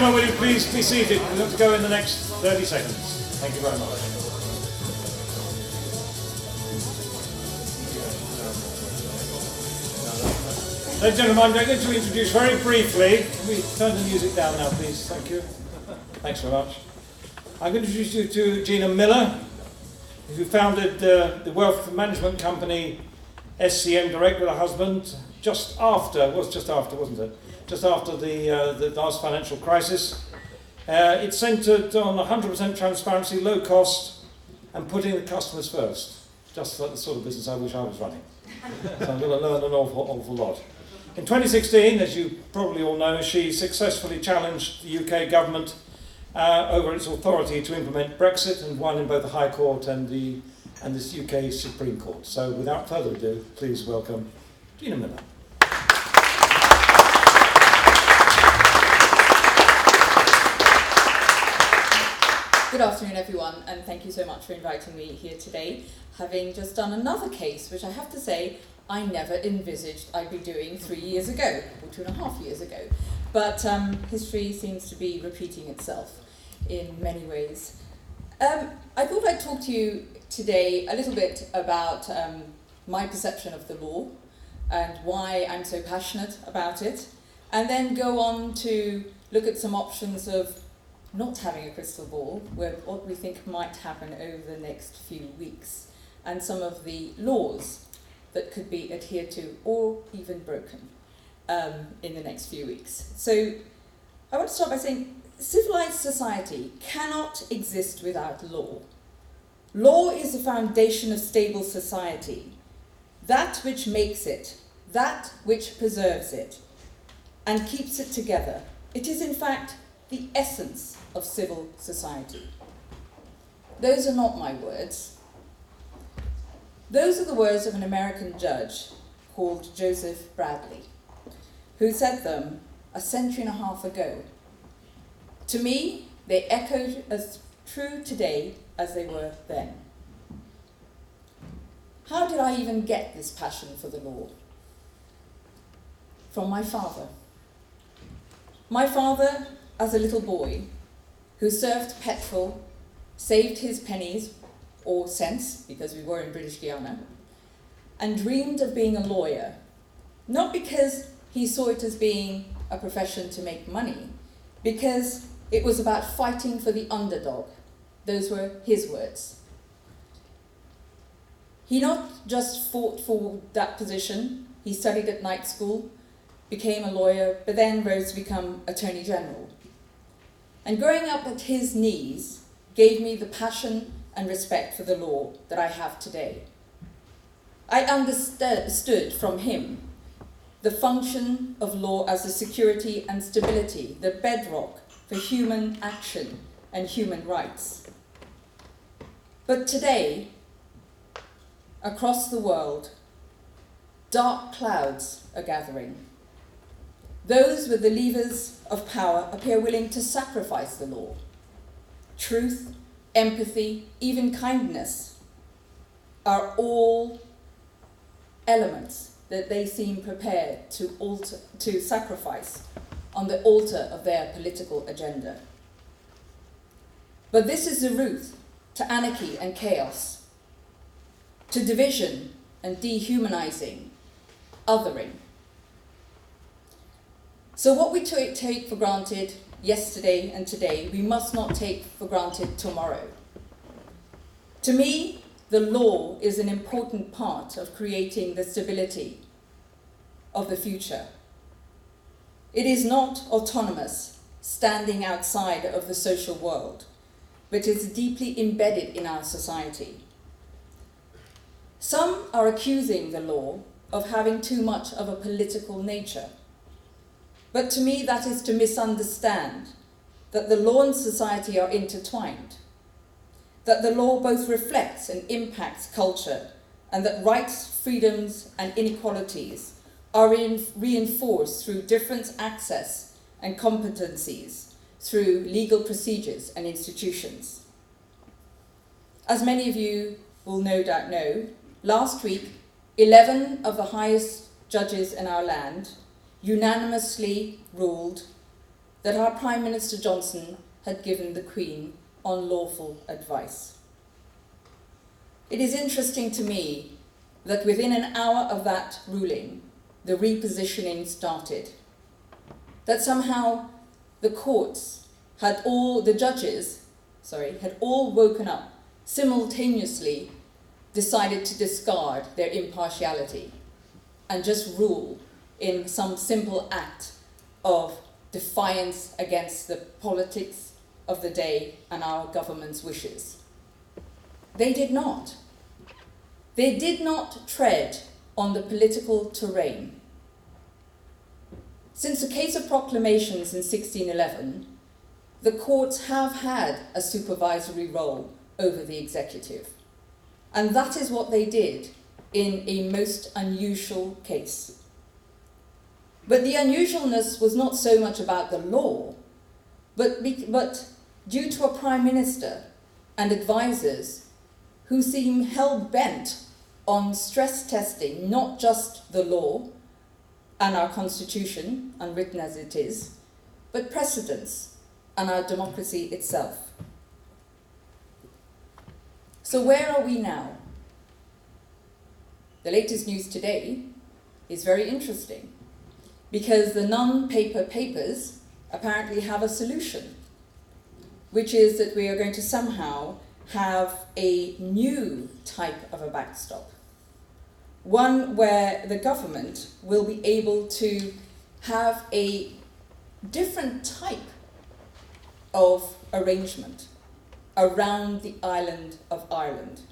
gentlemen, will you please be seated? We're going to go in the next 30 seconds. Thank you very much. Ladies and gentlemen, I'm going to introduce very briefly. Can we turn the music down now, please? Thank you. Thanks very much. I'm going to introduce you to Gina Miller, who founded the wealth management company SCM Direct with her husband just after, wasn't it? Just after the last financial crisis. It centred on 100% transparency, low cost, and putting the customers first. Just like the sort of business I wish I was running. So I'm going to learn an awful lot. In 2016, as you probably all know, she successfully challenged the UK government over its authority to implement Brexit and won in both the High Court and the UK Supreme Court. So without further ado, please welcome Gina Miller. Good afternoon, everyone, and thank you so much for inviting me here today, having just done another case, which I have to say I never envisaged I'd be doing 3 years ago, or 2.5 years ago. But history seems to be repeating itself in many ways. I thought I'd talk to you today a little bit about my perception of the law and why I'm so passionate about it, and then go on to look at some options of not having a crystal ball, with what we think might happen over the next few weeks, and some of the laws that could be adhered to or even broken in the next few weeks. So I want to start by saying civilized society cannot exist without law. Law is the foundation of stable society, that which makes it, that which preserves it, and keeps it together. It is in fact the essence of civil society. Those are not my words. Those are the words of an American judge called Joseph Bradley, who said them a century and a half ago. To me, they echoed as true today as they were then. How did I even get this passion for the law? From my father. My father, as a little boy, who served petrol, saved his pennies, or cents, because we were in British Guiana, and dreamed of being a lawyer, not because he saw it as being a profession to make money, because it was about fighting for the underdog. Those were his words. He not just fought for that position, he studied at night school, became a lawyer, but then rose to become Attorney General. And growing up at his knees gave me the passion and respect for the law that I have today. I understood from him the function of law as the security and stability, the bedrock for human action and human rights. But today, across the world, dark clouds are gathering. Those with the levers of power appear willing to sacrifice the law. Truth, empathy, even kindness are all elements that they seem prepared to sacrifice on the altar of their political agenda. But this is the route to anarchy and chaos, to division and dehumanizing, othering. So what we take for granted yesterday and today, we must not take for granted tomorrow. To me, the law is an important part of creating the stability of the future. It is not autonomous, standing outside of the social world, but is deeply embedded in our society. Some are accusing the law of having too much of a political nature. But to me, that is to misunderstand that the law and society are intertwined, that the law both reflects and impacts culture, and that rights, freedoms, and inequalities are reinforced through different access and competencies, through legal procedures and institutions. As many of you will no doubt know, last week, 11 of the highest judges in our land unanimously ruled that our Prime Minister Johnson had given the Queen unlawful advice. It is interesting to me that within an hour of that ruling, the repositioning started. That somehow the courts had all, the judges, had all woken up, simultaneously decided to discard their impartiality and just rule in some simple act of defiance against the politics of the day and our government's wishes. They did not. They did not tread on the political terrain. Since the case of proclamations in 1611, the courts have had a supervisory role over the executive. And that is what they did in a most unusual case. But the unusualness was not so much about the law, but due to a Prime Minister and advisors who seem hell-bent on stress testing not just the law and our constitution, unwritten as it is, but precedents and our democracy itself. So where are we now? The latest news today is very interesting because the non-paper papers apparently have a solution, which is that we are going to somehow have a new type of a backstop. One where the government will be able to have a different type of arrangement around the island of Ireland.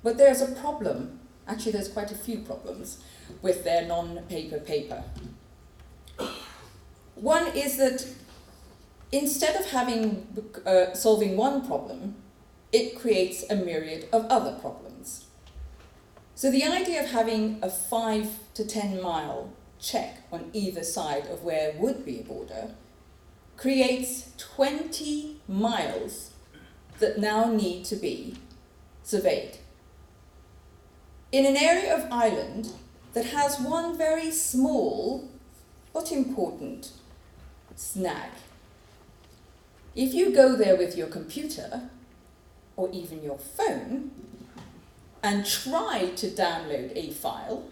But there's a problem, actually there's quite a few problems, with their non-paper paper. One is that instead of having solving one problem, it creates a myriad of other problems. So the idea of having a 5 to 10 mile check on either side of where would be a border creates 20 miles that now need to be surveyed. In an area of Ireland that has one very small but important snag. If you go there with your computer or even your phone and try to download a file,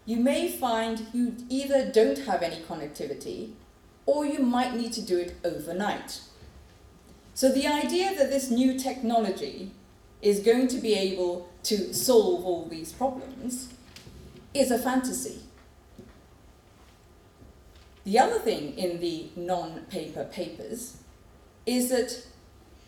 you may find you either don't have any connectivity or you might need to do it overnight. So the idea that this new technology is going to be able to solve all these problems is a fantasy. The other thing in the non-paper papers is that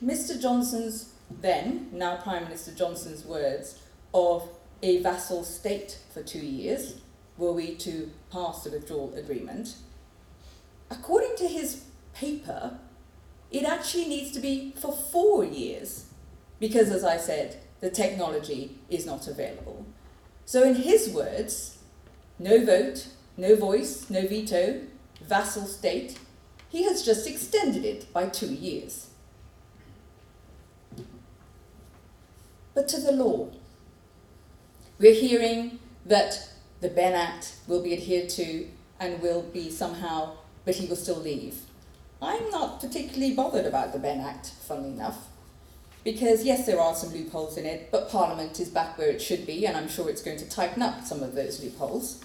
Mr. Johnson's then, now Prime Minister Johnson's words of a vassal state for 2 years, were we to pass the withdrawal agreement, according to his paper, it actually needs to be for 4 years, because as I said, the technology is not available. So in his words, no vote, no voice, no veto, vassal state, he has just extended it by 2 years. But to the law, we're hearing that the Benn Act will be adhered to and will be somehow, but he will still leave. I'm not particularly bothered about the Benn Act, funnily enough, because yes, there are some loopholes in it, but Parliament is back where it should be, and I'm sure it's going to tighten up some of those loopholes.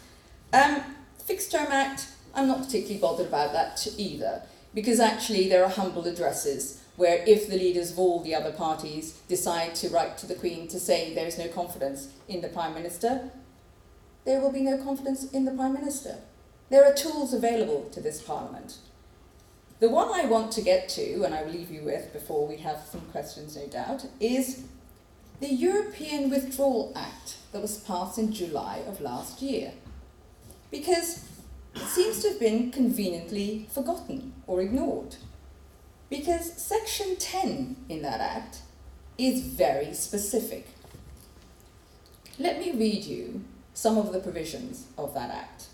Fixed Term Act, I'm not particularly bothered about that either, because actually there are humble addresses where if the leaders of all the other parties decide to write to the Queen to say there is no confidence in the Prime Minister, there will be no confidence in the Prime Minister. There are tools available to this Parliament. The one I want to get to, and I will leave you with before we have some questions no doubt, is the European Withdrawal Act that was passed in July of last year. Because it seems to have been conveniently forgotten or ignored. Because Section 10 in that Act is very specific. Let me read you some of the provisions of that Act.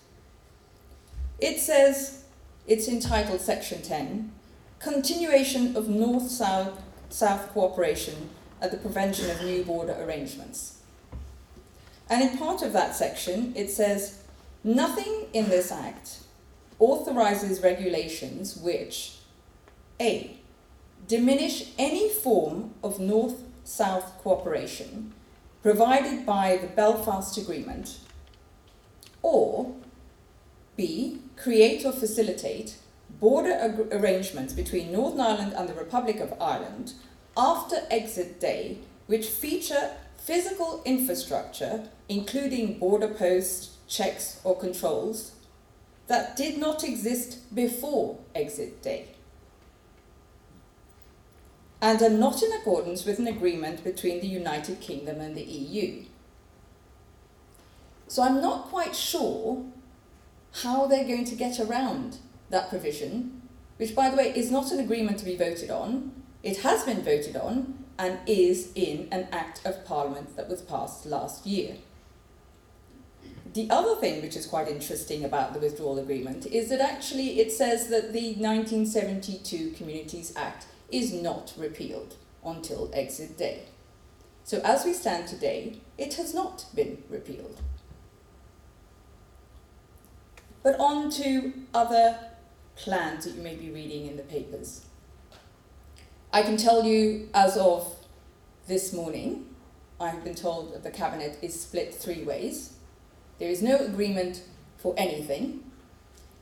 It says, it's entitled Section 10, Continuation of North-South Cooperation at the Prevention of New Border Arrangements. And in part of that section, it says, nothing in this Act authorises regulations which A. diminish any form of North-South cooperation provided by the Belfast Agreement, or B. create or facilitate border arrangements between Northern Ireland and the Republic of Ireland after exit day which feature physical infrastructure, including border posts, checks or controls, that did not exist before exit day, and are not in accordance with an agreement between the United Kingdom and the EU. So I'm not quite sure how they're going to get around that provision, which, by the way, is not an agreement to be voted on. It has been voted on and is in an Act of Parliament that was passed last year. The other thing which is quite interesting about the withdrawal agreement is that actually it says that the 1972 Communities Act is not repealed until exit day. So as we stand today, it has not been repealed. But on to other plans that you may be reading in the papers. I can tell you, as of this morning, I've been told that the Cabinet is split 3 ways. There is no agreement for anything.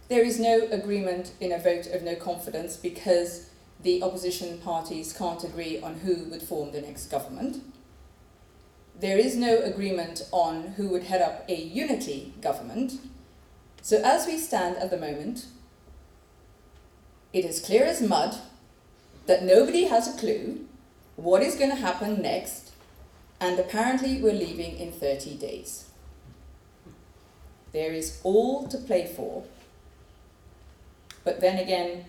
There is no agreement in a vote of no confidence because the opposition parties can't agree on who would form the next government. There is no agreement on who would head up a unity government. So as we stand at the moment, it is clear as mud that nobody has a clue what is going to happen next, and apparently we're leaving in 30 days. There is all to play for, but then again,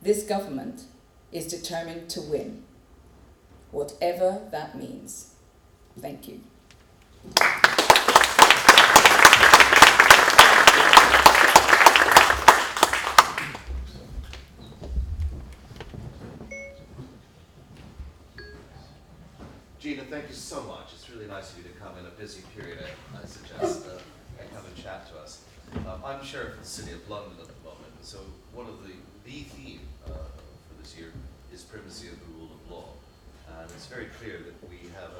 this government is determined to win, whatever that means. Thank you. Gina, thank you so much. It's really nice of you to come in a busy period. I suggest and come and chat to us. I'm Sheriff of the City of London at the moment, and so one of the theme for this year is primacy of the rule of law. And it's very clear that we have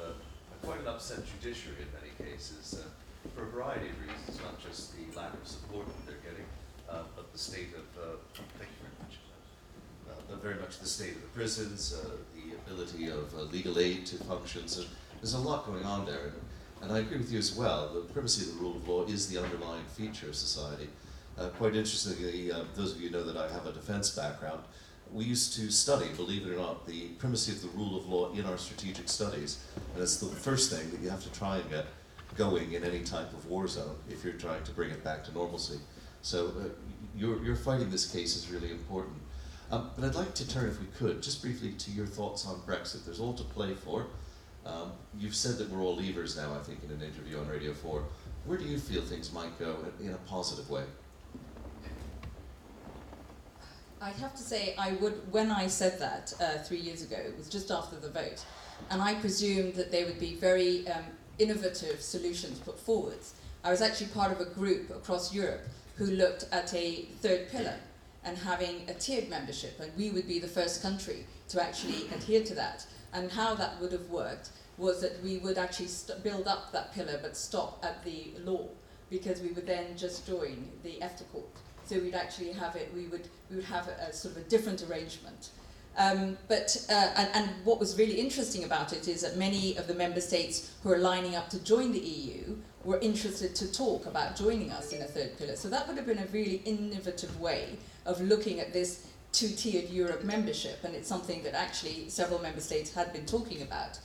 quite an upset judiciary in many cases for a variety of reasons, not just the lack of support that they're getting, but the state of, thank you very much, but very much the state of the prisons, the ability of legal aid to function. So there's a lot going on there. And I agree with you as well. The primacy of the rule of law is the underlying feature of society. Quite interestingly, those of you know that I have a defense background. We used to study, believe it or not, the primacy of the rule of law in our strategic studies. And it's the first thing that you have to try and get going in any type of war zone if you're trying to bring it back to normalcy. So your fighting this case is really important. But I'd like to turn, if we could, just briefly to your thoughts on Brexit. There's all to play for. You've said that we're all leavers now, I think, in an interview on Radio 4. Where do you feel things might go in a positive way? I'd have to say I would, when I said that 3 years ago, it was just after the vote, and I presumed that there would be very innovative solutions put forward. I was actually part of a group across Europe who looked at a third pillar and having a tiered membership, and we would be the first country to actually adhere to that. And how that would have worked was that we would actually build up that pillar but stop at the law, because we would then just join the EFTA court. So we'd actually have it, we would have a sort of a different arrangement. And what was really interesting about it is that many of the member states who are lining up to join the EU were interested to talk about joining us in a third pillar. So that would have been a really innovative way of looking at this two-tiered Europe membership, and it's something that actually several member states had been talking about.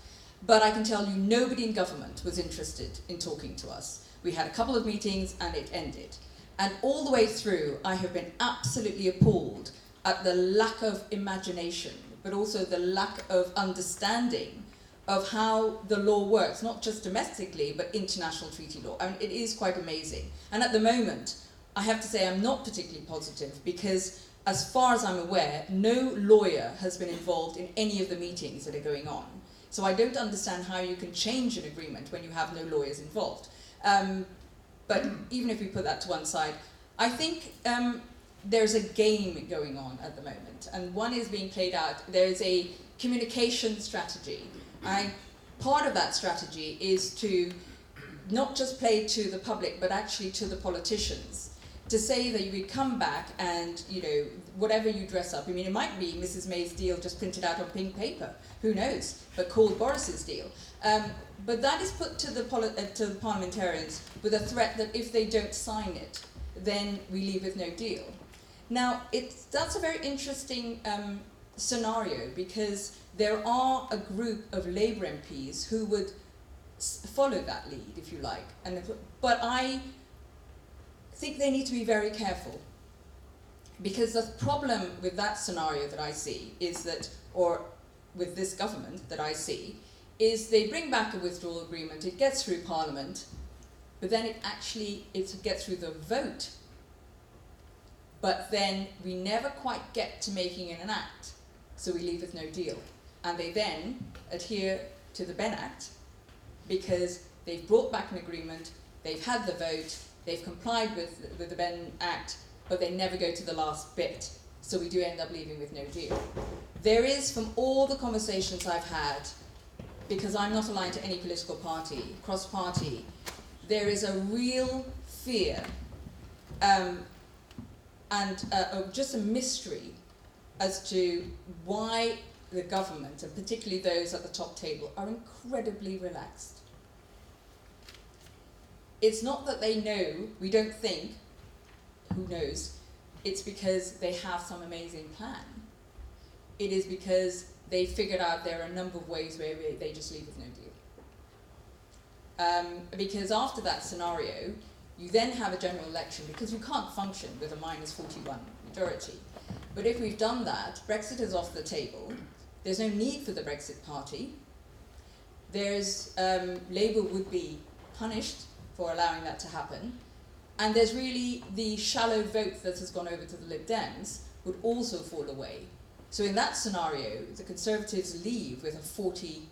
But I can tell you nobody in government was interested in talking to us. We had a couple of meetings and it ended. And all the way through, I have been absolutely appalled at the lack of imagination, but also the lack of understanding of how the law works, not just domestically, but international treaty law. I mean, it is quite amazing. And at the moment, I have to say I'm not particularly positive, because as far as I'm aware, no lawyer has been involved in any of the meetings that are going on. So I don't understand how you can change an agreement when you have no lawyers involved. But even if we put that to one side, I think there's a game going on at the moment, and one is being played out. There's a communication strategy. Part of that strategy is to not just play to the public, but actually to the politicians, to say that you would come back and, you know, whatever you dress up. I mean, it might be Mrs. May's deal just printed out on pink paper, who knows, but called Boris's deal. But that is put to the parliamentarians with a threat that if they don't sign it, then we leave with no deal. Now, that's a very interesting scenario, because there are a group of Labour MPs who would follow that lead, if you like. But I think they need to be very careful, because the problem with that scenario that I see is that, or with this government that I see, is they bring back a withdrawal agreement, it gets through Parliament, but then it gets through the vote. But then we never quite get to making it an act, so we leave with no deal. And they then adhere to the Benn Act, because they've brought back an agreement, they've had the vote, they've complied with the Benn Act, but they never go to the last bit, so we do end up leaving with no deal. There is, from all the conversations I've had, because I'm not aligned to any political party, cross-party, there is a real fear and just a mystery as to why the government, and particularly those at the top table, are incredibly relaxed. It's not that they know, we don't think, who knows, it's because they have some amazing plan. It is because they figured out there are a number of ways where they just leave with no deal. Because after that scenario, you then have a general election, because you can't function with a -41 majority. But if we've done that, Brexit is off the table, there's no need for the Brexit party, Labour would be punished for allowing that to happen, and there's really the shallow vote that has gone over to the Lib Dems would also fall away. So in that scenario, the Conservatives leave with a 30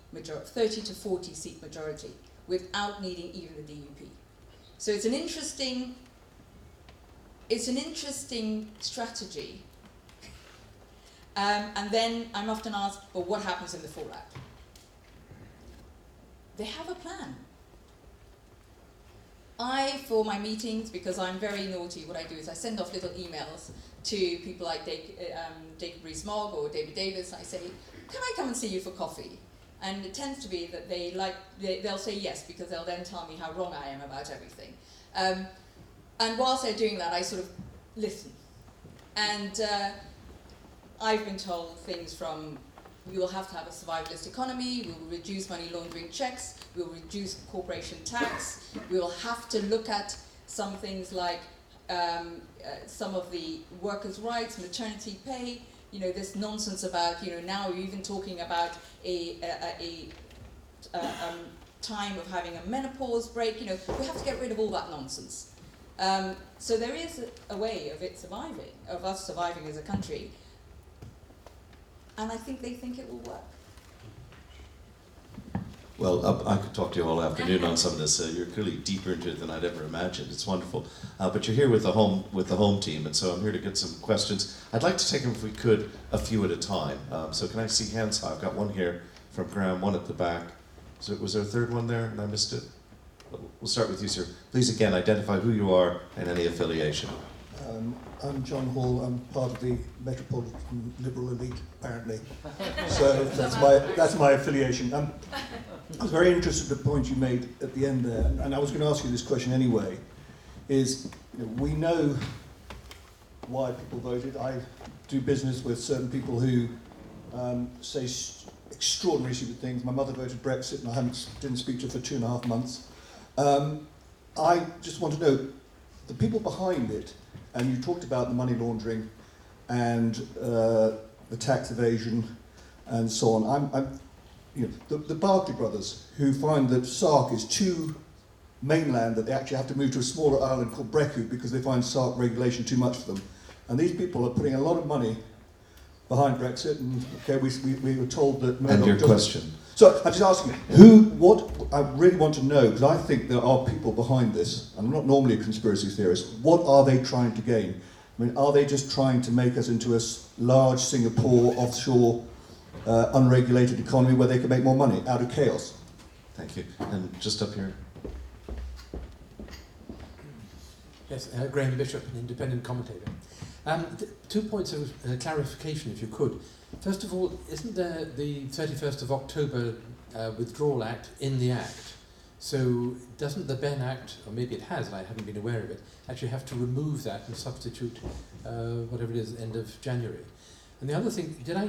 to 40 seat majority without needing even the DUP. So it's an interesting strategy. And then I'm often asked, well, what happens in the fallout? They have a plan. For my meetings, because I'm very naughty, what I do is I send off little emails to people like Jacob Rees-Mogg or David Davis, and I say, can I come and see you for coffee? And it tends to be that they'll say yes, because they'll then tell me how wrong I am about everything. And whilst they're doing that, I sort of listen. And I've been told things from, we will have to have a survivalist economy, we will reduce money laundering checks, we will reduce corporation tax, we will have to look at some things like some of the workers' rights, maternity pay, you know, this nonsense about, you know, now we're even talking about a time of having a menopause break, you know, we have to get rid of all that nonsense. So there is a way of us surviving as a country. And I think they think it will work. Well, I could talk to you all afternoon on some of this. You're clearly deeper into it than I'd ever imagined. It's wonderful. But you're here with the home team, and so I'm here to get some questions. I'd like to take them, if we could, a few at a time. So can I see hands high? I've got one here from Graham, one at the back. So was there a third one there, and I missed it? We'll start with you, sir. Please, again, identify who you are and any affiliation. I'm John Hall. I'm part of the Metropolitan Liberal elite, apparently. So that's my affiliation. I was very interested in the point you made at the end there, and I was going to ask you this question anyway. Is, you know, we know why people voted. I do business with certain people who say extraordinary stupid things. My mother voted Brexit, and I didn't speak to her for 2.5 months. I just want to know the people behind it. And you talked about the money laundering and the tax evasion and so on. You know, the Barclay brothers, who find that Sark is too mainland, that they actually have to move to a smaller island called Brecon because they find Sark regulation too much for them. And these people are putting a lot of money behind Brexit. And okay, we were told that. And your question. So I'm just asking, what I really want to know, because I think there are people behind this. I'm not normally a conspiracy theorist. What are they trying to gain? I mean, are they just trying to make us into a large Singapore offshore unregulated economy where they can make more money out of chaos? Thank you. And just up here. Yes, Graham Bishop, an independent commentator. 2 points of clarification, if you could. First of all, isn't there the 31st of October Withdrawal Act in the Act? So doesn't the Ben Act, or maybe it has, and I haven't been aware of it, actually have to remove that and substitute whatever it is, end of January? And the other thing, did I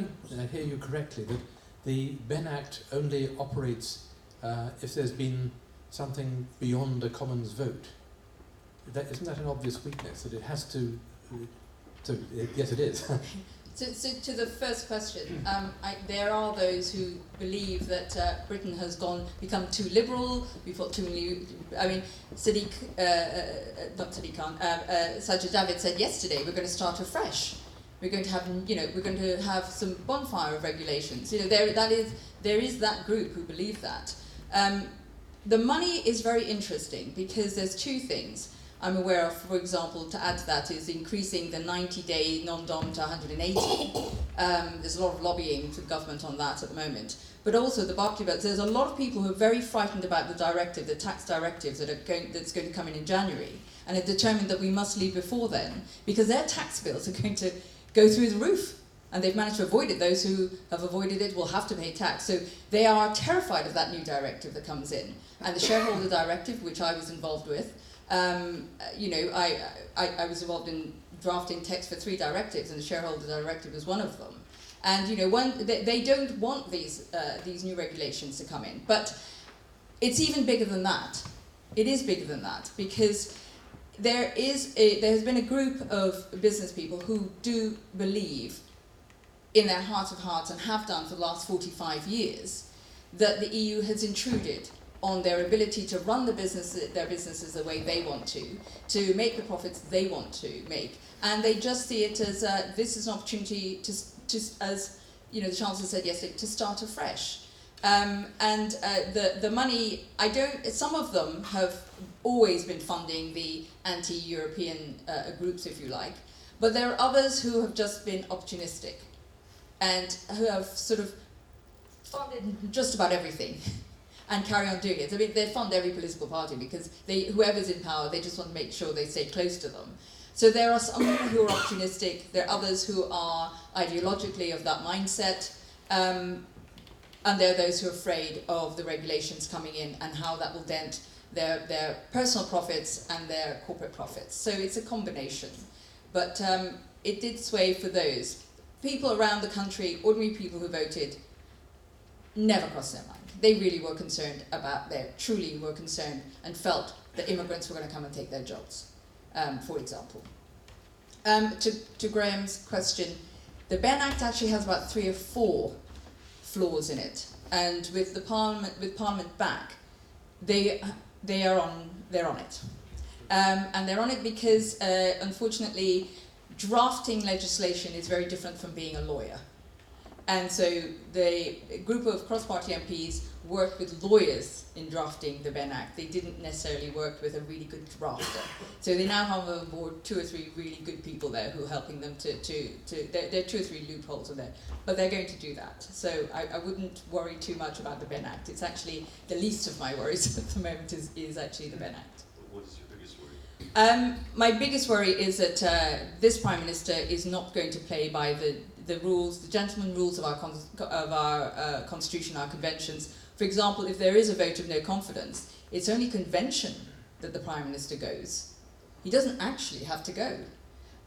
hear you correctly, that the Ben Act only operates if there's been something beyond a Commons vote? Isn't that an obvious weakness, that it has to... yes, it is. So to the first question, there are those who believe that Britain has become too liberal. We've got too many. I mean, Sajid Javid said yesterday we're going to start afresh. We're going to have, we're going to have some bonfire of regulations. There is that group who believe that. The money is very interesting because there's two things I'm aware of. For example, to add to that is increasing the 90-day non-dom to 180. There's a lot of lobbying to government on that at the moment. But also the Barclay Belt, there's a lot of people who are very frightened about the directive, the tax directives that's going to come in January, and are determined that we must leave before then, because their tax bills are going to go through the roof. And they've managed to avoid it. Those who have avoided it will have to pay tax. So they are terrified of that new directive that comes in. And the shareholder directive, which I was involved with, I was involved in drafting text for 3 directives, and the shareholder directive was one of them. And they don't want these new regulations to come in. But it's even bigger than that. It is bigger than that, because there has been a group of business people who do believe in their heart of hearts, and have done for the last 45 years, that the EU has intruded on their ability to run their businesses the way they want to make the profits they want to make. And they just see it as this is an opportunity to as the Chancellor said yesterday, to start afresh. The money, some of them have always been funding the anti-European groups, if you like, but there are others who have just been opportunistic and who have sort of funded just about everything and carry on doing it. I mean, they fund every political party because whoever's in power, they just want to make sure they stay close to them. So there are some who are opportunistic, there are others who are ideologically of that mindset, and there are those who are afraid of the regulations coming in and how that will dent their personal profits and their corporate profits. So it's a combination. But it did sway for those. People around the country, ordinary people who voted, never crossed their mind. They really were concerned truly were concerned and felt that immigrants were going to come and take their jobs, for example. To Graham's question, the Ben Act actually has about 3 or 4 flaws in it, and with Parliament back, they're on it, and they're on it because unfortunately, drafting legislation is very different from being a lawyer. And so the group of cross-party MPs worked with lawyers in drafting the Ben Act. They didn't necessarily work with a really good drafter. So they now have on board 2 or 3 really good people there who are helping them there are 2 or 3 loopholes in there. But they're going to do that. So I wouldn't worry too much about the Ben Act. It's actually the least of my worries at the moment is actually the Ben Act. What is your biggest worry? My biggest worry is that this Prime Minister is not going to play by the rules, the gentleman rules of our constitution, our conventions. For example, if there is a vote of no confidence, it's only convention that the Prime Minister goes. He doesn't actually have to go.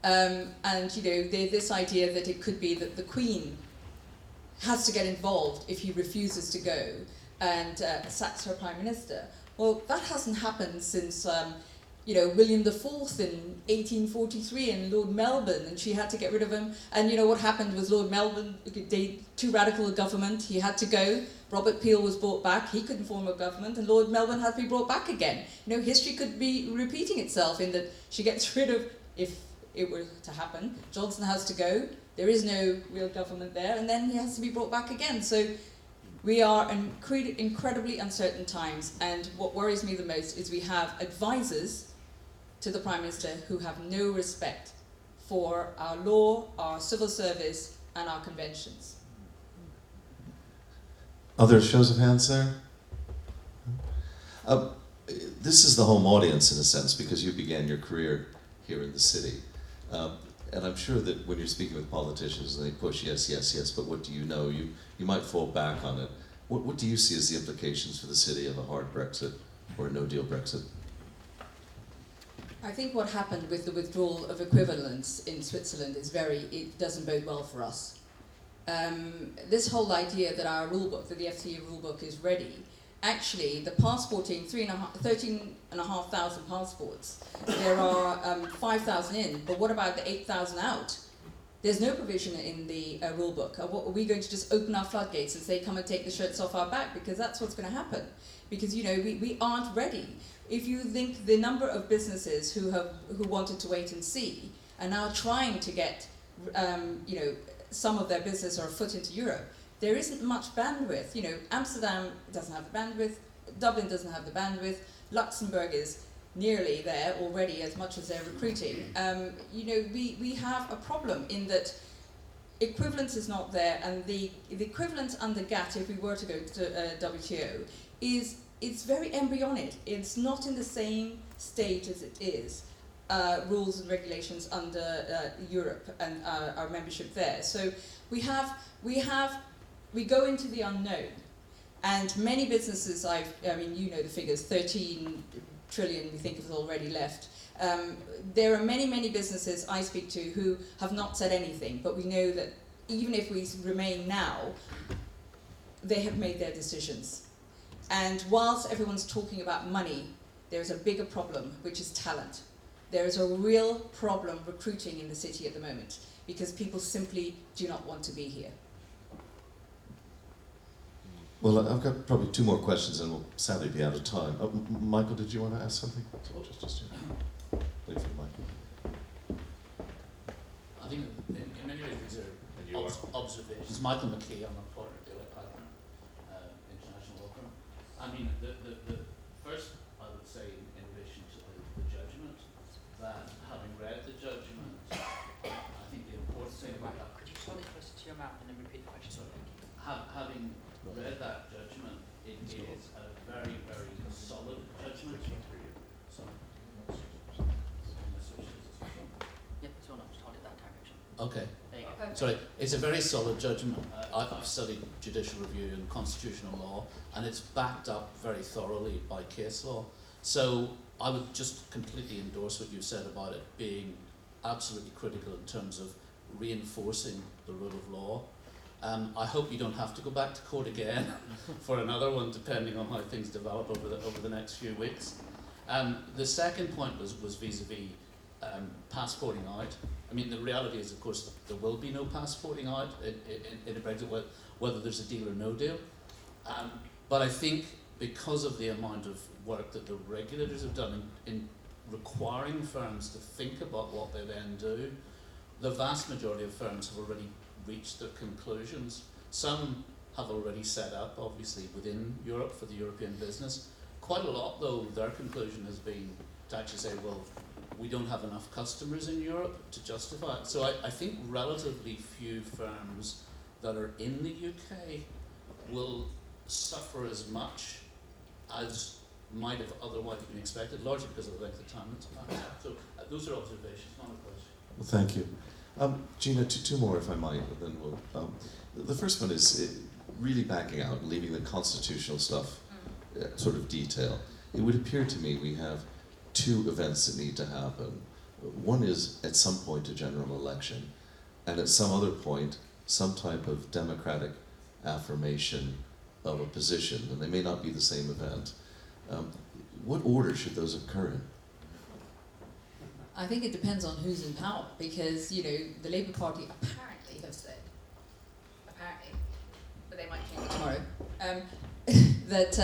This idea that it could be that the Queen has to get involved if he refuses to go and sacks her Prime Minister. Well, that hasn't happened since William IV in 1843 and Lord Melbourne, and she had to get rid of him. And what happened was Lord Melbourne, too radical a government, he had to go. Robert Peel was brought back, he couldn't form a government, and Lord Melbourne had to be brought back again. History could be repeating itself in that she gets rid of, if it were to happen, Johnson has to go, there is no real government there, and then he has to be brought back again. So we are in incredibly uncertain times, and what worries me the most is we have advisors to the Prime Minister who have no respect for our law, our civil service, and our conventions. Other shows of hands there? This is the home audience in a sense because you began your career here in the city. And I'm sure that when you're speaking with politicians and they push yes, yes, yes, but what do you know? You might fall back on it. What do you see as the implications for the city of a hard Brexit or a no-deal Brexit? I think what happened with the withdrawal of equivalence in Switzerland is it doesn't bode well for us. This whole idea that our rulebook, that the FTA rulebook is ready, actually the passporting, 13,500 passports, there are 5,000 in, but what about the 8,000 out? There's no provision in the rulebook. Are we going to just open our floodgates and say, come and take the shirts off our back? Because that's what's going to happen. Because, you know, we aren't ready. If you think the number of businesses who wanted to wait and see are now trying to get, you know, some of their business or a foot into Europe, there isn't much bandwidth. You know, Amsterdam doesn't have the bandwidth, Dublin doesn't have the bandwidth, Luxembourg is nearly there already as much as they're recruiting. You know, we have a problem in that equivalence is not there, and the equivalence under GATT, if we were to go to WTO, it's very embryonic. It's not in the same stage as it is rules and regulations under Europe and our membership there. So we go into the unknown, and many businesses, I mean, you know the figures, 13 trillion we think is already left. There are many businesses I speak to who have not said anything, but we know that even if we remain now, they have made their decisions. And whilst everyone's talking about money, there's a bigger problem, which is talent. There is a real problem recruiting in the city at the moment, because people simply do not want to be here. Well, I've got probably two more questions and we'll sadly be out of time. Michael, did you want to ask something? Just wait for Michael. I think in many ways these are observations. Michael McKee, I'm a partner at the partner, international law firm. I mean, the first, I would say, in relation to the judgment, that having read the judgment, I think the important thing about that. Could you hold it closer to your mouth and then repeat the question? Having read that judgment, it is a very, very solid judgment. Yeah, it's all up. Just hold it that direction. Okay. There you go. Sorry, it's a very solid judgment. I've studied judicial review and constitutional law, and it's backed up very thoroughly by case law. So I would just completely endorse what you said about it being absolutely critical in terms of reinforcing the rule of law. I hope you don't have to go back to court again for another one, depending on how things develop over the next few weeks. The second point was vis-a-vis passporting out. I mean, the reality is, of course, there will be no passporting out in a Brexit, whether there's a deal or no deal. But I think because of the amount of work that the regulators have done in requiring firms to think about what they then do, the vast majority of firms have already reached their conclusions. Some have already set up, obviously, within Europe for the European business. Quite a lot, though, their conclusion has been to actually say, well, we don't have enough customers in Europe to justify it. So I think relatively few firms that are in the UK will suffer as much as might have otherwise been expected, largely because of the length of time that's passed. So those are observations, not a question. Well, thank you. Gina, two more if I might, and then we'll... the first one is really backing out and leaving the constitutional stuff sort of detail. It would appear to me we have two events that need to happen. One is at some point a general election, and at some other point some type of democratic affirmation of a position, and they may not be the same event. What order should those occur in? I think it depends on who's in power, because, you know, the Labour Party apparently have said, but they might change it tomorrow, that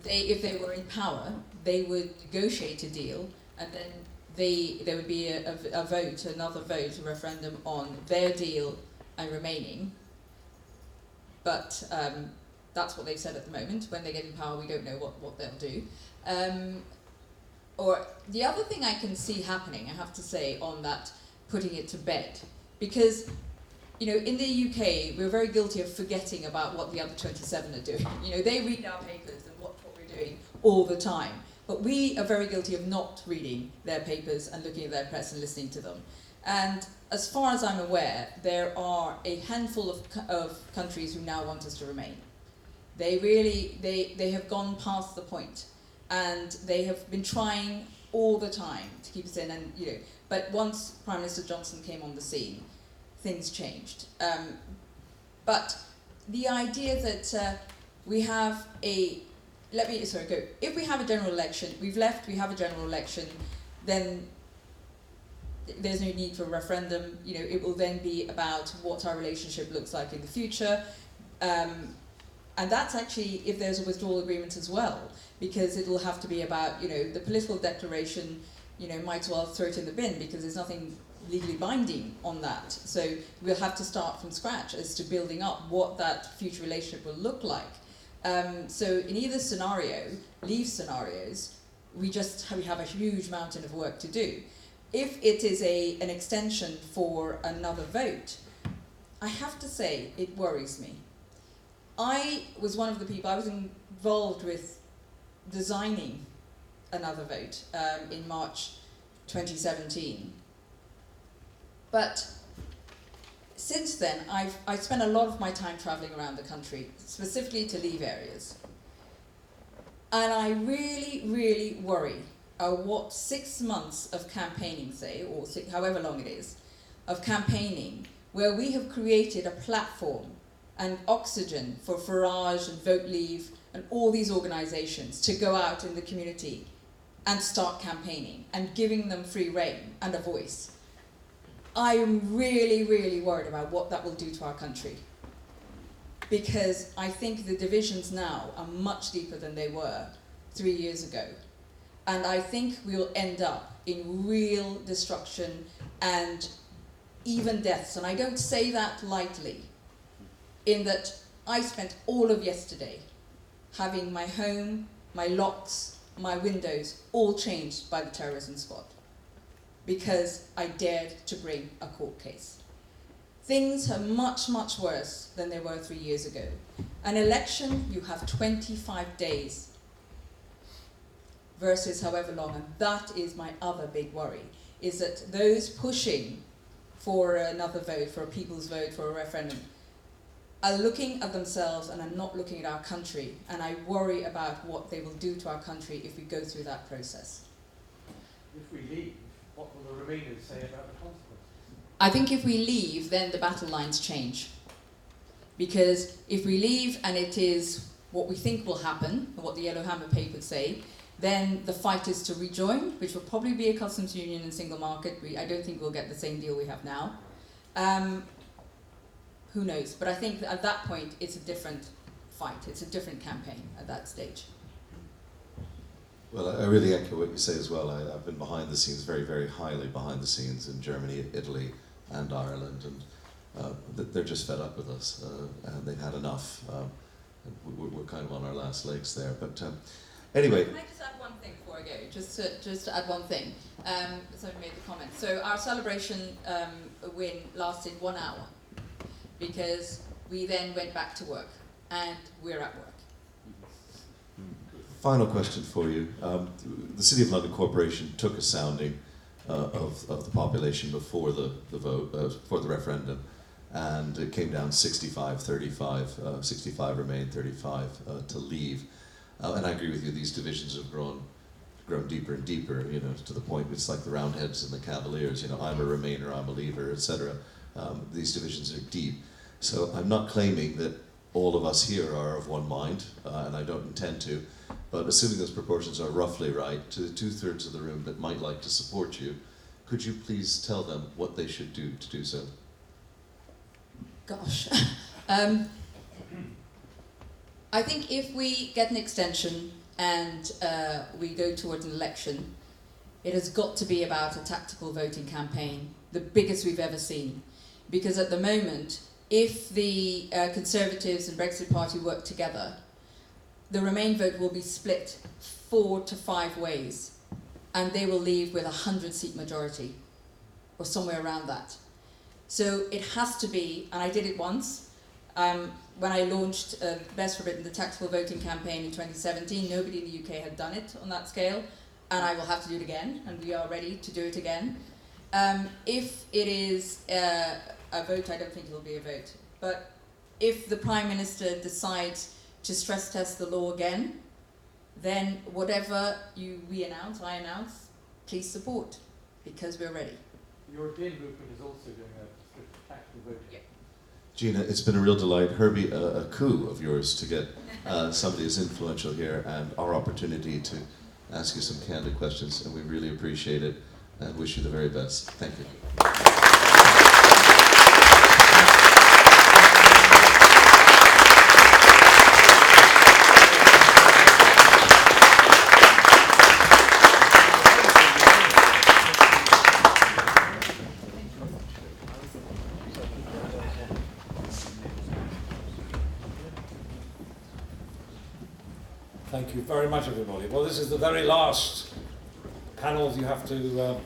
if they were in power, they would negotiate a deal, and then there would be a vote, another vote, a referendum on their deal and remaining. But that's what they've said at the moment. When they get in power, we don't know what they'll do. Or the other thing I can see happening, I have to say, on that putting it to bed. Because, you know, in the UK, we're very guilty of forgetting about what the other 27 are doing. You know, they read our papers and watch what we're doing all the time. But we are very guilty of not reading their papers and looking at their press and listening to them. And as far as I'm aware, there are a handful of countries who now want us to remain. They have gone past the point, and they have been trying all the time to keep us in. And you know, but once Prime Minister Johnson came on the scene, things changed. But the idea that we have a if we have a general election, we have a general election, then there's no need for a referendum. You know, it will then be about what our relationship looks like in the future. And that's actually if there's a withdrawal agreement as well, because it will have to be about, you know, the political declaration, you know, might as well throw it in the bin because there's nothing legally binding on that. So we'll have to start from scratch as to building up what that future relationship will look like. So in either scenario, leave scenarios, we have a huge mountain of work to do. If it is an extension for another vote, I have to say it worries me. I was one of the people, I was involved with designing another vote in March 2017. But since then, I've spent a lot of my time travelling around the country, specifically to leave areas. And I really, really worry what 6 months of campaigning, say, or however long it is, of campaigning, where we have created a platform and oxygen for Farage and Vote Leave and all these organisations to go out in the community and start campaigning and giving them free rein and a voice. I am really, really worried about what that will do to our country, because I think the divisions now are much deeper than they were 3 years ago. And I think we'll end up in real destruction and even deaths. And I don't say that lightly, in that I spent all of yesterday having my home, my locks, my windows all changed by the terrorism squad, because I dared to bring a court case. Things are much, much worse than they were 3 years ago. An election, you have 25 days versus however long, and that is my other big worry, is that those pushing for another vote, for a people's vote, for a referendum, are looking at themselves and are not looking at our country, and I worry about what they will do to our country if we go through that process. If we leave, what will the Remainers say about the consequences? I think if we leave, then the battle lines change. Because if we leave and it is what we think will happen, what the Yellow Hammer papers say, then the fight is to rejoin, which will probably be a customs union and single market. I don't think we'll get the same deal we have now. Who knows? But I think that at that point, it's a different fight. It's a different campaign at that stage. Well, I really echo what you say as well. I've been behind the scenes, very, very highly behind the scenes in Germany, Italy, and Ireland, and they're just fed up with us, and they've had enough. We're kind of on our last legs there. But anyway. Can I just add one thing before I go? Just to add one thing. Somebody made the comment. So our celebration win lasted 1 hour, because we then went back to work, and we're at work. Final question for you. The City of London Corporation took a sounding of the population before the vote, before the referendum, and it came down 65-35. 65 remain, 35 to leave. And I agree with you. These divisions have grown deeper and deeper. You know, to the point it's like the Roundheads and the Cavaliers. You know, I'm a Remainer, I'm a Leaver, etc. These divisions are deep. So I'm not claiming that all of us here are of one mind, and I don't intend to. But assuming those proportions are roughly right, to the 2/3 of the room that might like to support you, could you please tell them what they should do to do so? Gosh. I think if we get an extension and we go towards an election, it has got to be about a tactical voting campaign, the biggest we've ever seen. Because at the moment, if the Conservatives and Brexit Party work together, the Remain vote will be split 4 to 5 ways, and they will leave with a 100-seat majority, or somewhere around that. So it has to be, and I did it once, when I launched Best for Britain, the taxable voting campaign in 2017, nobody in the UK had done it on that scale, and I will have to do it again, and we are ready to do it again. If it is a vote, I don't think it will be a vote, but if the Prime Minister decides to stress test the law again, then whatever we announce, I announce, please support, because we're ready. The European movement is also doing a strict tactical voting. Yeah. Gina, it's been a real delight. Herbie, a coup of yours to get somebody as influential here and our opportunity to ask you some candid questions, and we really appreciate it and wish you the very best. Thank you. Thank you very much, everybody. Well, this is the very last panel you have to